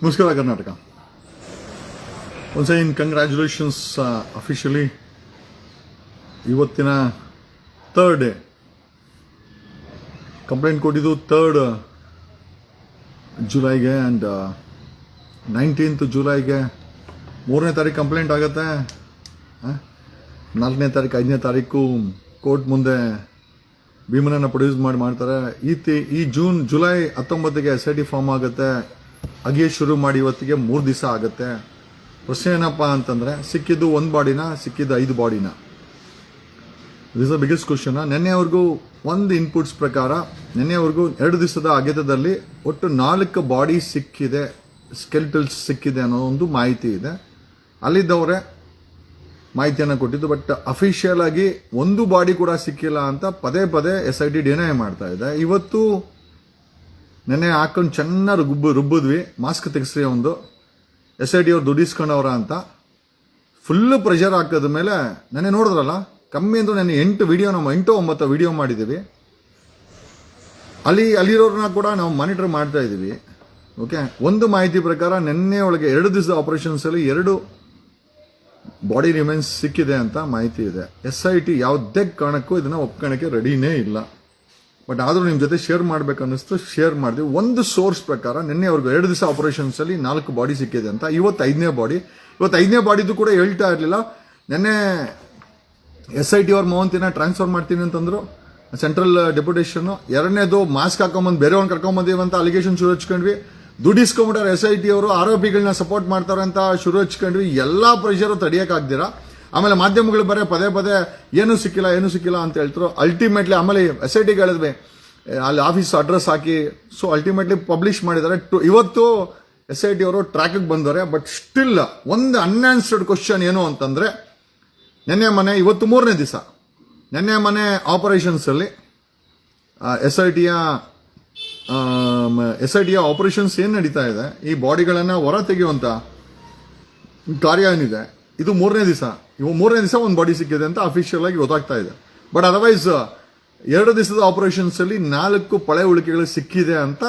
ನಮಸ್ಕಾರ Karnataka. Once again congratulations officially. ಇವತ್ತಿನ third day complaint ಕೊಟ್ಟಿದ್ದು 3rd ಜುಲೈಗೆ ಆ್ಯಂಡ್ 19th ಜುಲೈಗೆ 3ನೇ ತಾರೀಕು ಕಂಪ್ಲೇಂಟ್ ಆಗುತ್ತೆ. 4ನೇ ತಾರೀಕು 5ನೇ ತಾರೀಕು ಕೋರ್ಟ್ ಮುಂದೆ ಭೀಮನನ್ನು ಪ್ರೊಡ್ಯೂಸ್ ಮಾಡ್ತಾರೆ. ಈ ಜುಲೈ 19ಗೆ SIT ಫಾರ್ಮ್ ಆಗುತ್ತೆ. ಅಗಿಯೇ ಶುರು ಮಾಡಿ ಇವತ್ತಿಗೆ 3 ದಿವಸ ಆಗುತ್ತೆ. ಪ್ರಶ್ನೆ ಏನಪ್ಪ ಅಂತಂದರೆ, ಸಿಕ್ಕಿದ್ದು 1 ಬಾಡಿನ, ಸಿಕ್ಕಿದ್ದು 5 ಬಾಡಿನ? This the biggest question. ನಿನ್ನೆವರೆಗೂ ಒಂದು ಇನ್ಪುಟ್ಸ್ ಪ್ರಕಾರ ನಿನ್ನೆವರೆಗೂ 2 ದಿವಸದ ಅಗೆತದಲ್ಲಿ ಒಟ್ಟು 4 ಬಾಡಿ ಸಿಕ್ಕಿದೆ, ಸ್ಕೆಲ್ಟಲ್ಸ್ ಸಿಕ್ಕಿದೆ ಅನ್ನೋ ಒಂದು ಮಾಹಿತಿ ಇದೆ. ಅಲ್ಲಿದ್ದವರೇ ಮಾಹಿತಿಯನ್ನು ಕೊಟ್ಟಿದ್ದು. ಬಟ್ ಅಫಿಷಿಯಲ್ ಆಗಿ 1 ಬಾಡಿ ಕೂಡ ಸಿಕ್ಕಿಲ್ಲ ಅಂತ ಪದೇ ಪದೇ SIT ಡಿನೈ ಮಾಡ್ತಾ ಇದೆ. ಇವತ್ತು ನೆನ್ನೆ ಹಾಕೊಂಡು ಚೆನ್ನಾಗಿ ರುಬ್ಬಿದ್ವಿ, ಮಾಸ್ಕ್ ತೆಗೆಸ್ರಿ ಒಂದು SIT ಅವ್ರು ದುಡಿಸ್ಕೊಂಡವ್ರ ಅಂತ ಫುಲ್ಲು ಪ್ರೆಷರ್ ಹಾಕೋದ ಮೇಲೆ ನೆನ್ನೆ ನೋಡಿದ್ರಲ್ಲ, ಕಮ್ಮಿ ಅಂದ್ರೂ ನೆನ್ನೆ 8 ವಿಡಿಯೋ, ನಾವು 8-9 ವಿಡಿಯೋ ಮಾಡಿದ್ದೀವಿ. ಅಲ್ಲಿರೋರನ್ನ ಕೂಡ ನಾವು ಮಾನಿಟರ್ ಮಾಡ್ತಾ ಇದ್ದೀವಿ. ಓಕೆ, ಒಂದು ಮಾಹಿತಿ ಪ್ರಕಾರ ನೆನ್ನೆ ಒಳಗೆ 2 ದಿವಸದ ಆಪರೇಷನ್ಸಲ್ಲಿ 2 ಬಾಡಿ ರಿಮೈನ್ಸ್ ಸಿಕ್ಕಿದೆ ಅಂತ ಮಾಹಿತಿ ಇದೆ. SIT ಯಾವುದೇ ಕಾರಣಕ್ಕೂ ಇದನ್ನು ಒಪ್ಕೊಳ್ಳೋಕ್ಕೆ ರೆಡಿನೇ ಇಲ್ಲ. ಬಟ್ ಆದರೂ ನಿಮ್ಮ ಜೊತೆ ಶೇರ್ ಮಾಡಬೇಕನ್ನಿಸ್ತು, ಶೇರ್ ಮಾಡಿದ್ವಿ. ಒಂದು ಸೋರ್ಸ್ ಪ್ರಕಾರ ನಿನ್ನೆವರೆಗೂ 2 ದಿವಸ ಆಪರೇಷನ್ಸಲ್ಲಿ 4 ಬಾಡಿ ಸಿಕ್ಕಿದೆ ಅಂತ. ಇವತ್ತು 5ನೇ ಬಾಡಿ. ಇವತ್ತು 5ನೇ ಬಾಡಿದು ಕೂಡ ಹೇಳ್ತಾ ಇರಲಿಲ್ಲ. ನಿನ್ನೆ SIT ಅವ್ರ ಮೋಹಂತಿನ ಟ್ರಾನ್ಸ್ಫರ್ ಮಾಡ್ತೀನಿ ಅಂತಂದ್ರು, ಸೆಂಟ್ರಲ್ ಡೆಪ್ಯುಟೇಷನ್. 2ನೇದು ಮಾಸ್ಕ್ ಹಾಕೊಂಬಂದು ಬೇರೆಯವ್ರನ್ನ ಕರ್ಕೊಂಬಂದೀವಿ ಅಂತ ಅಲಿಗೇಷನ್ ಶುರು ಹಚ್ಕೊಂಡ್ವಿ. ದುಡಿಸ್ಕೊಂಬಿಟ್ಟಾರೆ SIT ಅವರು, ಆರೋಪಿಗಳನ್ನ ಸಪೋರ್ಟ್ ಮಾಡ್ತಾರೆ ಅಂತ ಶುರು ಹಚ್ಕೊಂಡ್ವಿ. ಎಲ್ಲ ಪ್ರೆಷರು ತಡೆಯೋಕ್ಕಾಗ್ದಿರಾ ಆಮೇಲೆ ಮಾಧ್ಯಮಗಳು ಬರೀ ಪದೇ ಪದೇ ಏನೂ ಸಿಕ್ಕಿಲ್ಲ ಅಂತ ಹೇಳ್ತಾರೆ. ಅಲ್ಟಿಮೇಟ್ಲಿ ಆಮೇಲೆ SIT ಹೇಳಿದ್ವಿ, ಅಲ್ಲಿ ಆಫೀಸ್ ಅಡ್ರೆಸ್ ಹಾಕಿ, ಸೊ ಅಲ್ಟಿಮೇಟ್ಲಿ ಪಬ್ಲಿಷ್ ಮಾಡಿದ್ದಾರೆ. ಇವತ್ತು SIT ಅವರು ಟ್ರ್ಯಾಕಿಗೆ ಬಂದವ್ರೆ. ಬಟ್ ಸ್ಟಿಲ್ ಒಂದು ಅನ್ಆನ್ಸರ್ಡ್ ಕ್ವಶನ್ ಏನು ಅಂತಂದ್ರೆ, ನೆನ್ನೆ ಮನೆ ಇವತ್ತು 3ನೇ ದಿವಸ, ನೆನ್ನೆ ಮನೆ ಆಪರೇಷನ್ಸಲ್ಲಿ SITಯ ಆಪರೇಷನ್ಸ್ ಏನು ನಡೀತಾ ಇದೆ, ಈ ಬಾಡಿಗಳನ್ನು ಹೊರ ತೆಗೆಯುವಂತ ಕಾರ್ಯ ಏನಿದೆ, ಇದು 3ನೇ ದಿವಸ. 3ನೇ ದಿವಸ 1 ಬಾಡಿ ಸಿಕ್ಕಿದೆ ಅಂತ ಅಫಿಷಿಯಲ್ ಆಗಿ ಗೊತ್ತಾಗ್ತಾ ಇದೆ. ಬಟ್ ಅದರ್ವೈಸ್ 2 ದಿವಸದ ಆಪರೇಷನ್ಸ್ ಅಲ್ಲಿ 4 ಪಳೆ ಉಳಿಕೆಗಳು ಸಿಕ್ಕಿದೆ ಅಂತ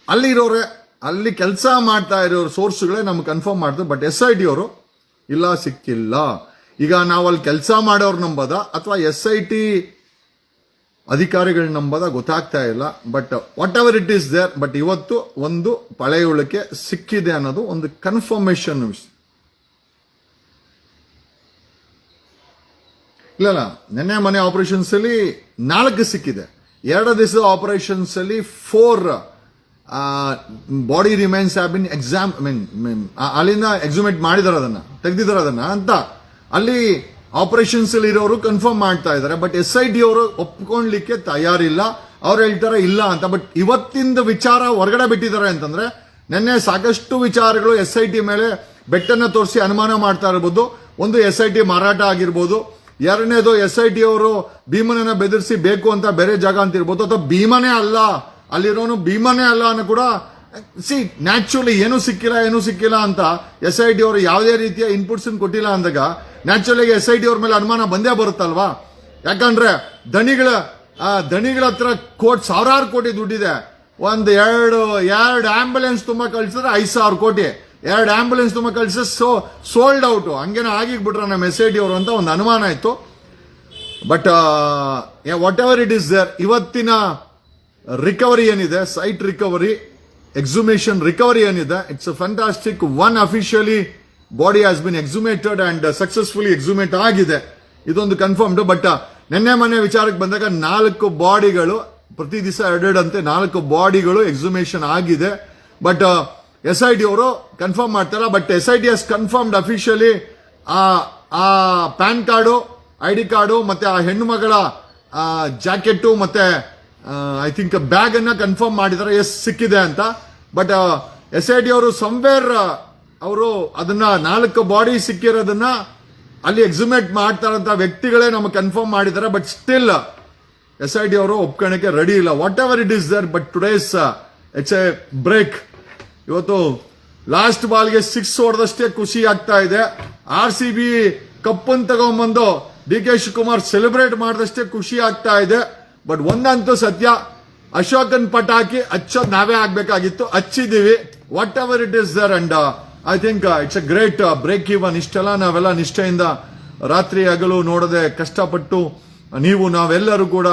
ಅಲ್ಲಿರೋರೆ, ಅಲ್ಲಿ ಕೆಲಸ ಮಾಡ್ತಾ ಇರೋರು ಸೋರ್ಸ್ಗಳೇ ನಮ್ಗೆ ಕನ್ಫರ್ಮ್ ಮಾಡ್ತಾರೆ. ಬಟ್ SIT ಅವರು ಇಲ್ಲ, ಸಿಕ್ಕಿಲ್ಲ. ಈಗ ನಾವು ಅಲ್ಲಿ ಕೆಲಸ ಮಾಡೋರು ನಂಬೋದ ಅಥವಾ SIT ಅಧಿಕಾರಿಗಳು ನಂಬೋದ ಗೊತ್ತಾಗ್ತಾ ಇಲ್ಲ. But whatever it is there, but ಇವತ್ತು ಒಂದು ಪಳೆ ಉಳಿಕೆ ಸಿಕ್ಕಿದೆ ಅನ್ನೋದು ಒಂದು ಕನ್ಫರ್ಮೇಶನ್. ಇಲ್ಲ, ನೆನ್ನೆ ಮನೆ ಆಪರೇಷನ್ಸ್ ಅಲ್ಲಿ 4 ಸಿಕ್ಕಿದೆ. 2 ದಿವಸದ ಆಪರೇಷನ್ಸ್ ಅಲ್ಲಿ 4 ಬಾಡಿ ರಿಮೈನ್ಸ್ ಹ್ಯಾವ್ ಬಿನ್ ಅಲ್ಲಿಂದ ಎಕ್ಸುಮೇಟ್ ಮಾಡಿದಾರೆ, ಅದನ್ನ ತೆಗೆದಿದ್ದಾರೆ ಅದನ್ನ ಅಂತ ಅಲ್ಲಿ ಆಪರೇಷನ್ಸ್ ಅಲ್ಲಿ ಇರೋರು ಕನ್ಫರ್ಮ್ ಮಾಡ್ತಾ ಇದ್ದಾರೆ. ಬಟ್ SIT ಅವರು ಒಪ್ಕೊಳ್ಳಿಕ್ಕೆ ತಯಾರಿಲ್ಲ. ಅವ್ರು ಹೇಳ್ತಾರೆ ಇಲ್ಲ ಅಂತ. ಬಟ್ ಇವತ್ತಿಂದ ವಿಚಾರ ಹೊರಗಡೆ ಬಿಟ್ಟಿದ್ದಾರೆ ಅಂತಂದ್ರೆ, ನೆನ್ನೆ ಸಾಕಷ್ಟು ವಿಚಾರಗಳು SIT ಮೇಲೆ ಬೆಟ್ಟನ್ನ ತೋರಿಸಿ ಅನುಮಾನ ಮಾಡ್ತಾ ಇರಬಹುದು. ಒಂದು SIT ಮಾರಾಟ ಆಗಿರ್ಬೋದು, 2ನೇದು SIT ಅವರು ಭೀಮನನ್ನ ಬೆದರಿಸಿ ಬೇಕು ಅಂತ ಬೇರೆ ಜಾಗ ಅಂತ ಇರ್ಬೋದು, ಅಥವಾ ಭೀಮನೇ ಅಲ್ಲ, ಅಲ್ಲಿರೋನು ಭೀಮನೇ ಅಲ್ಲ ಅನ್ನೋ ಕೂಡ. ನ್ಯಾಚುರಲಿ ಏನೂ ಸಿಕ್ಕಿಲ್ಲ ಅಂತ SIT ಅವರು ಯಾವುದೇ ರೀತಿಯ ಇನ್ಪುಟ್ಸ್ ಕೊಟ್ಟಿಲ್ಲ ಅಂದಾಗ ನ್ಯಾಚುರಲಿ SIT ಅವ್ರ ಮೇಲೆ ಅನುಮಾನ ಬಂದೇ ಬರುತ್ತಲ್ವಾ. ಯಾಕಂದ್ರೆ ದಣಿಗಳ ಹತ್ರ ಸಾವಿರಾರು ಕೋಟಿ ದುಡ್ಡಿದೆ. ಒಂದು 2 ಆಂಬ್ಯುಲೆನ್ಸ್ ತುಂಬಾ ಕಳ್ಸಿದ್ರೆ 5,000 ಕೋಟಿ, 2 ಆಂಬ್ಯುಲೆನ್ಸ್ ತುಂಬ ಕಳಿಸಿ ಸೋಲ್ಡ್ ಔಟ್, ಹಂಗೇನೋ ಆಗಿಬಿಟ್ರೆ ನಮ್ಮ SIT ಅವರು ಅಂತ ಒಂದು ಅನುಮಾನ ಇತ್ತು. But whatever it is there, ಇವತ್ತಿನ ರಿಕವರಿ ಏನಿದೆ, ಸೈಟ್ ರಿಕವರಿ, ಎಕ್ಸುಮೇಷನ್ ರಿಕವರಿ ಏನಿದೆ, it's a fantastic. 1 officially body has been exhumated and successfully exhumate ಆಗಿದೆ, ಇದೊಂದು ಕನ್ಫರ್ಮ್ಡ್. ಬಟ್ ನೆನ್ನೆ ಮೊನ್ನೆ ವಿಚಾರಕ್ಕೆ ಬಂದಾಗ 4 ಬಾಡಿಗಳು ಪ್ರತಿ ದಿವಸ 2 ಅಂತೆ 4 ಬಾಡಿಗಳು ಎಕ್ಸುಮೇಷನ್ ಆಗಿದೆ. ಬಟ್ SIT ಅವರು ಕನ್ಫರ್ಮ್ ಮಾಡ್ತಾರ. ಬಟ್ SIT ಹಸ್ ಕನ್ಫರ್ಮ್ಡ್ ಅಫಿಷಿಯಲಿ ಆ ಪ್ಯಾನ್ ಕಾರ್ಡು, ID ಕಾರ್ಡು ಮತ್ತೆ ಆ ಹೆಣ್ಣು ಮಗಳ ಜಾಕೆಟ್ ಮತ್ತೆ ಐ ಥಿಂಕ್ ಬ್ಯಾಗ್ ಅನ್ನ ಕನ್ಫರ್ಮ್ ಮಾಡಿದ್ದಾರೆ, ಸಿಕ್ಕಿದೆ ಅಂತ. ಬಟ್ SIT ಅವರು ಸಂವೇರ್ ಅವರು ಅದನ್ನ 4 ಬಾಡಿ ಸಿಕ್ಕಿರೋದನ್ನ ಅಲ್ಲಿ ಎಕ್ಸುಮೇಟ್ ಮಾಡ್ತಾರಂತ ವ್ಯಕ್ತಿಗಳೇ ನಮಗೆ ಕನ್ಫರ್ಮ್ ಮಾಡಿದ್ದಾರೆ. ಬಟ್ ಸ್ಟಿಲ್ SIT ಅವರು ಒಪ್ಕೊಳ್ಳೋಕೆ ರೆಡಿ ಇಲ್ಲ. Whatever it is there, but today's it's a break. ಇವತ್ತು ಲಾಸ್ಟ್ ಬಾಲ್ಗೆ 6 ಹೊಡೆದಷ್ಟೇ ಖುಷಿ ಆಗ್ತಾ ಇದೆ. RCB ಕಪ್ಪನ್ನು ತಗೊಂಡ್ಬಂದು DK ಶಿವಕುಮಾರ್ ಸೆಲೆಬ್ರೇಟ್ ಮಾಡಿದಷ್ಟೇ ಖುಷಿ ಆಗ್ತಾ ಇದೆ. ಬಟ್ ಒಂದಂತೂ ಸತ್ಯ, ಅಶೋಕನ್ ಪಟಾಕಿ ಹಚ್ಚೋದ್ ನಾವೇ ಆಗ್ಬೇಕಾಗಿತ್ತು, ಹಚ್ಚಿದೀವಿ. Whatever it is there, and I think it's a great break even. ಇಷ್ಟೆಲ್ಲ ನಾವೆಲ್ಲ ನಿಷ್ಠೆಯಿಂದ ರಾತ್ರಿ ಹಗಲು ನೋಡದೆ ಕಷ್ಟಪಟ್ಟು ನೀವು ನಾವೆಲ್ಲರೂ ಕೂಡ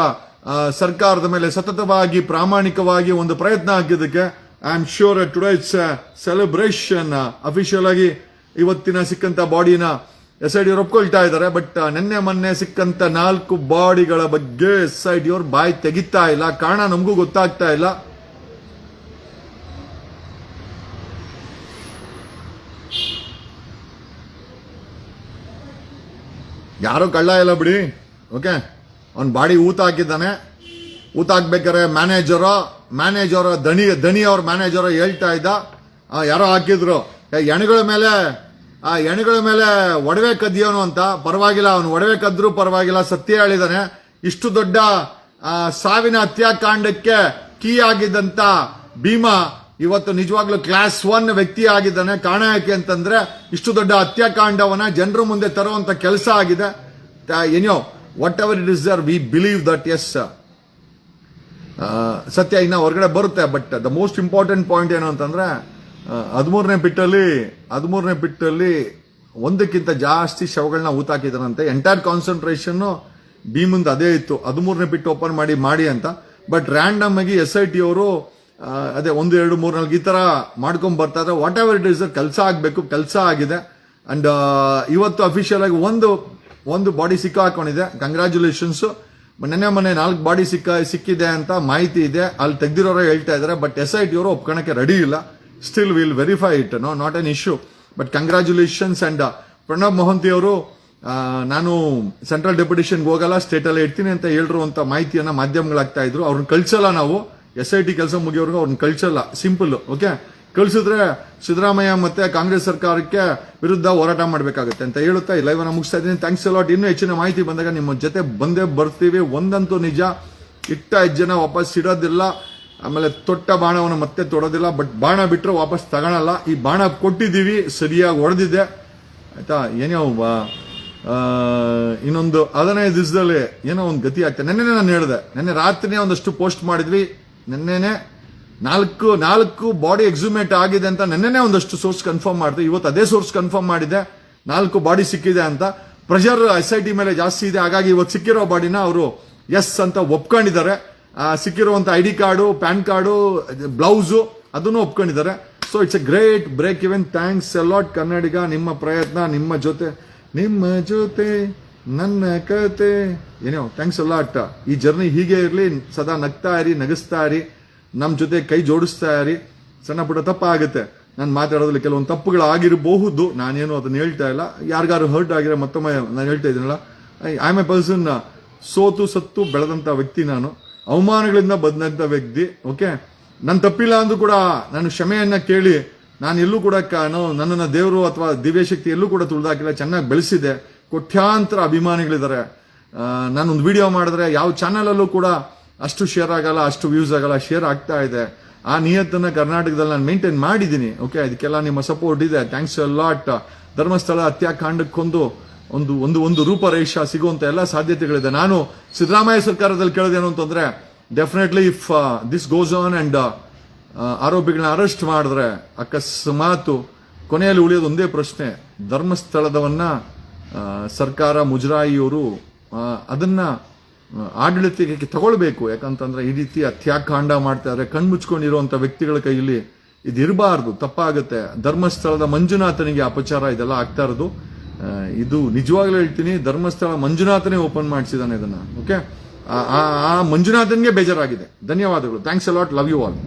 ಸರ್ಕಾರದ ಮೇಲೆ ಸತತವಾಗಿ ಪ್ರಾಮಾಣಿಕವಾಗಿ ಒಂದು ಪ್ರಯತ್ನ ಹಾಕಿದ್ದಕ್ಕೆ I am sure today it's celebration. Official ಆಗಿ ಇವತ್ತಿನ ಸಿಕ್ಕಂತ ಬಾಡಿನ SID ಅವರು ಒಪ್ಕೊಳ್ತಾ ಇದ್ದಾರೆ. ಬಟ್ ನಿನ್ನೆ ಮೊನ್ನೆ ಸಿಕ್ಕಂತ 4 ಬಾಡಿಗಳ ಬಗ್ಗೆ SID ಅವರು ಬಾಯಿ ತೆಗಿತಾ ಇಲ್ಲ. ಕಾರಣ ನಮಗೂ ಗೊತ್ತಾಗ್ತಾ ಇಲ್ಲ. ಯಾರೋ ಕಳ್ಳ ಇಲ್ಲ ಬಿಡಿ. ಓಕೆ, ಅವ್ನ್ ಬಾಡಿ ಊತ ಹಾಕಿದ್ದಾನೆ. ಊತ ಹಾಕ್ಬೇಕಾರೆ ಮ್ಯಾನೇಜರ್ ದಣಿ ಅವ್ರ ಮ್ಯಾನೇಜರ್ ಹೇಳ್ತಾ ಇದ್ದ, ಯಾರೋ ಹಾಕಿದ್ರು ಎಣೆಗಳ ಮೇಲೆ ಒಡವೆ ಕದ್ಯೋನು ಅಂತ. ಪರವಾಗಿಲ್ಲ, ಅವನು ಒಡವೆ ಕದ್ರು ಪರವಾಗಿಲ್ಲ, ಸತ್ಯ ಹೇಳಿದಾನೆ. ಇಷ್ಟು ದೊಡ್ಡ ಸಾವಿನ ಹತ್ಯಾಕಾಂಡಕ್ಕೆ ಕೀ ಆಗಿದ್ದಂತ ಭೀಮಾ ಇವತ್ತು ನಿಜವಾಗ್ಲೂ ಕ್ಲಾಸ್ 1 ವ್ಯಕ್ತಿ ಆಗಿದ್ದಾನೆ. ಕಾರಣ ಯಾಕೆ ಅಂತಂದ್ರೆ ಇಷ್ಟು ದೊಡ್ಡ ಹತ್ಯಾಕಾಂಡವನ್ನ ಜನರ ಮುಂದೆ ತರುವಂತ ಕೆಲಸ ಆಗಿದೆ. ಏನೋ whatever it is there, we believe that ಎಸ್ ಸತ್ಯ ಇನ್ನ ಹೊರಗಡೆ ಬರುತ್ತೆ. But the most important point ಏನು ಅಂತಂದ್ರೆ 13ನೇ ಬಿಟ್ಟಲ್ಲಿ ಒಂದಕ್ಕಿಂತ ಜಾಸ್ತಿ ಶವಗಳನ್ನ ಊತಾಕಿದಾರಂತೆ. ಎಂಟೈರ್ ಕಾನ್ಸಂಟ್ರೇಷನ್ ಭೀಮಂದ್ ಅದೇ ಇತ್ತು, 13ನೇ ಬಿಟ್ಟು ಓಪನ್ ಮಾಡಿ ಅಂತ. ಬಟ್ ರ್ಯಾಂಡಮ್ ಆಗಿ SIT ಅವರು ಅದೇ 1, 2, 3, 4 ಈ ತರ ಮಾಡ್ಕೊಂಡ್ ಬರ್ತಾ ಇದ್ರೆ ವಾಟ್ ಎವರ್ ಇಟ್ ಇಸ್ ಕೆಲಸ ಆಗ್ಬೇಕು, ಕೆಲಸ ಆಗಿದೆ. ಅಂಡ್ ಇವತ್ತು ಅಫಿಷಿಯಲ್ ಆಗಿ ಒಂದು ಬಾಡಿ ಹಾಕೊಂಡಿದೆ. ಕಂಗ್ರಾಚುಲೇಷನ್ಸ್. ನೆನ್ನೆ ಮೊನ್ನೆ 4 ಬಾಡಿ ಸಿಕ್ಕಿದೆ ಅಂತ ಮಾಹಿತಿ ಇದೆ, ಅಲ್ಲಿ ತೆಗ್ದಿರೋರೇ ಹೇಳ್ತಾ ಇದಾರೆ. ಬಟ್ SIT ಅವರು ಒಪ್ಕೊಳಕ್ಕೆ ರೆಡಿ ಇಲ್ಲ. Still will verify it, not an issue. But congratulations. And Pranab Mohanty ಅವರು ನಾನು ಸೆಂಟ್ರಲ್ ಡೆಪ್ಯುಟೇಷನ್ಗೆ ಹೋಗಲ್ಲ, ಸ್ಟೇಟ್ ಅಲ್ಲಿ ಇರ್ತೀನಿ ಅಂತ ಹೇಳಿರುವಂತ ಮಾಹಿತಿಯನ್ನ ಮಾಧ್ಯಮಗಳಾಗ್ತಾ ಇದ್ರು. ಅವ್ರನ್ನ ಕಳ್ಸಲ್ಲ ನಾವು, SIT ಕೆಲಸ ಮುಗಿಯೋರ್ಗು ಅವ್ರನ್ನ ಕಳ್ಸಲ್ಲ. ಸಿಂಪಲ್. ಓಕೆ, ಕಳ್ಸಿದ್ರೆ ಸಿದ್ದರಾಮಯ್ಯ ಮತ್ತೆ ಕಾಂಗ್ರೆಸ್ ಸರ್ಕಾರಕ್ಕೆ ವಿರುದ್ಧ ಹೋರಾಟ ಮಾಡಬೇಕಾಗುತ್ತೆ ಅಂತ ಹೇಳುತ್ತಾ ಈ ಲೈವ್ ಅನ್ನ ಮುಗಿಸ್ತಾ ಇದ್ದೀನಿ. Thanks a lot. ಇನ್ನೂ ಹೆಚ್ಚಿನ ಮಾಹಿತಿ ಬಂದಾಗ ನಿಮ್ಮ ಜೊತೆ ಬಂದೇ ಬರ್ತೀವಿ. ಒಂದಂತೂ ನಿಜ, ಇಟ್ಟ ಹೆಜ್ಜೆನ ವಾಪಸ್ ಇಡೋದಿಲ್ಲ, ಆಮೇಲೆ ತೊಟ್ಟ ಬಾಣವನ್ನು ಮತ್ತೆ ತೊಡೋದಿಲ್ಲ. ಬಟ್ ಬಾಣ ಬಿಟ್ರೆ ವಾಪಸ್ ತಗೊಳಲ್ಲ. ಈ ಬಾಣ ಕೊಟ್ಟಿದ್ದೀವಿ, ಸರಿಯಾಗಿ ಹೊಡೆದಿದೆ ಆಯ್ತಾ. ಏನೋ ಇನ್ನೊಂದು 15 ದಿವಸದಲ್ಲಿ ಏನೋ ಒಂದು ಗತಿ ಆಗ್ತದೆ. ನೆನ್ನೆ ನಾನು ಹೇಳಿದೆ, ನೆನ್ನೆ ರಾತ್ರಿನೇ ಒಂದಷ್ಟು ಪೋಸ್ಟ್ ಮಾಡಿದ್ವಿ. ನೆನ್ನೆನೆ 4 ಬಾಡಿ ಎಕ್ಸುಮೇಟ್ ಆಗಿದೆ ಅಂತ ನೆನ್ನೆನೆ ಒಂದಷ್ಟು ಸೋರ್ಸ್ ಕನ್ಫರ್ಮ್ ಮಾಡಿದ್ವಿ. ಇವತ್ತು ಅದೇ ಸೋರ್ಸ್ ಕನ್ಫರ್ಮ್ ಮಾಡಿದೆ 4 ಬಾಡಿ ಸಿಕ್ಕಿದೆ ಅಂತ. ಪ್ರೆಷರ್ SIT ಮೇಲೆ ಜಾಸ್ತಿ ಇದೆ, ಹಾಗಾಗಿ ಇವತ್ತು ಸಿಕ್ಕಿರೋ ಬಾಡಿನ ಅವರು ಎಸ್ ಅಂತ ಒಪ್ಕೊಂಡಿದ್ದಾರೆ. ಸಿಕ್ಕಿರುವಂತ ID card, PAN card, blouse ಅದನ್ನು ಒಪ್ಕೊಂಡಿದ್ದಾರೆ. So it's a great break even. Thanks a lot Kannadiga. ನಿಮ್ಮ ಪ್ರಯತ್ನ, ನಿಮ್ಮ ಜೊತೆ ನನ್ನ ಕತೆ ಏನೋ. Thanks a lot. ಈ ಜರ್ನಿ ಹೀಗೆ ಇರಲಿ, ಸದಾ ನಗ್ತಾ ಇರಿ, ನಗಿಸ್ತಾ ಇರಿ, ನಮ್ಮ ಜೊತೆ ಕೈ ಜೋಡಿಸ್ತಾ ಇರಿ. ಸಣ್ಣ ಪುಟ್ಟ ತಪ್ಪಾಗುತ್ತೆ, ನಾನು ಮಾತಾಡೋದ್ರಲ್ಲಿ ಕೆಲವೊಂದು ತಪ್ಪುಗಳು ಆಗಿರಬಹುದು, ನಾನೇನು ಅದನ್ನ ಹೇಳ್ತಾ ಇಲ್ಲ. ಯಾರಿಗಾರು ಹರ್ಟ್ ಆಗಿರೋ ಮತ್ತೊಮ್ಮೆ ನಾನು ಹೇಳ್ತಾ ಇದ್ದೀನಲ್ಲ, ಐ ಆಮ್ ಎ ಪರ್ಸನ್. ಸತ್ತು ಬೆಳೆದಂತ ವ್ಯಕ್ತಿ ನಾನು, ಅವಮಾನಗಳಿಂದ ಬಂದಂತ ವ್ಯಕ್ತಿ. ಓಕೆ, ನಾನು ತಪ್ಪಿಲ್ಲ ಅಂದ್ರೂ ಕೂಡ ನಾನು ಕ್ಷಮೆಯನ್ನ ಕೇಳಿ, ನಾನು ಎಲ್ಲೂ ಕೂಡ ನನ್ನನ್ನು ದೇವರು ಅಥವಾ ದಿವ್ಯಶಕ್ತಿ ಎಲ್ಲೂ ಕೂಡ ತುಳಿದಾಕಿಲ್ಲ, ಚೆನ್ನಾಗಿ ಬೆಳೆಸಿದೆ. ಕೋಟ್ಯಾಂತರ ಅಭಿಮಾನಿಗಳಿದ್ದಾರೆ. ನಾನೊಂದು ವಿಡಿಯೋ ಮಾಡಿದ್ರೆ ಯಾವ ಚಾನಲಲ್ಲೂ ಕೂಡ ಅಷ್ಟು ಶೇರ್ ಆಗಲ್ಲ, ಅಷ್ಟು ವ್ಯೂಸ್ ಆಗಲ್ಲ, ಶೇರ್ ಆಗ್ತಾ ಇದೆ. ಆ ನಿಯತ್ತನ್ನ ಕರ್ನಾಟಕದಲ್ಲಿ ನಾನು ಮೇಂಟೈನ್ ಮಾಡಿದ್ದೀನಿ. ಓಕೆ, ಇದಕ್ಕೆಲ್ಲ ನಿಮ್ಮ ಸಪೋರ್ಟ್ ಇದೆ. Thanks a lot. ಧರ್ಮಸ್ಥಳ ಹತ್ಯಾಕಾಂಡಕ್ಕೊಂದು ಒಂದು ರೂಪರೇಷ ಸಿಗುವಂತ ಎಲ್ಲ ಸಾಧ್ಯತೆಗಳಿದೆ. ನಾನು ಸಿದ್ದರಾಮಯ್ಯ ಸರ್ಕಾರದಲ್ಲಿ ಕೇಳೋದೇನು ಅಂತಂದ್ರೆ, definitely if this goes on and ಆರೋಪಿಗಳನ್ನ ಅರೆಸ್ಟ್ ಮಾಡಿದ್ರೆ ಅಕಸ್ಮಾತ್ ಕೊನೆಯಲ್ಲಿ ಉಳಿಯೋದು ಒಂದೇ ಪ್ರಶ್ನೆ, ಧರ್ಮಸ್ಥಳದವನ್ನ ಸರ್ಕಾರ ಮುಜರಾಯಿಯವರು ಅದನ್ನ ಆಡಳಿತಕ್ಕೆ ತಗೊಳ್ಬೇಕು. ಯಾಕಂತಂದ್ರೆ ಈ ರೀತಿ ಹತ್ಯಾಕಾಂಡ ಮಾಡ್ತಾ ಇದ್ರೆ ಕಣ್ಮುಚ್ಕೊಂಡಿರುವಂತ ವ್ಯಕ್ತಿಗಳ ಕೈಯಲ್ಲಿ ಇದಿರಬಾರ್ದು, ತಪ್ಪಾಗುತ್ತೆ. ಧರ್ಮಸ್ಥಳದ ಮಂಜುನಾಥನಿಗೆ ಅಪಚಾರ ಇದೆಲ್ಲ ಆಗ್ತಾ ಇರೋದು. ಇದು ನಿಜವಾಗ್ಲೂ ಹೇಳ್ತೀನಿ, ಧರ್ಮಸ್ಥಳ ಮಂಜುನಾಥನೇ ಓಪನ್ ಮಾಡಿಸಿದಾನೆ ಇದನ್ನ. ಓಕೆ, ಆ ಮಂಜುನಾಥನ್ಗೆ ಬೇಜಾರಾಗಿದೆ. ಧನ್ಯವಾದಗಳು. Thanks a lot. Love you all.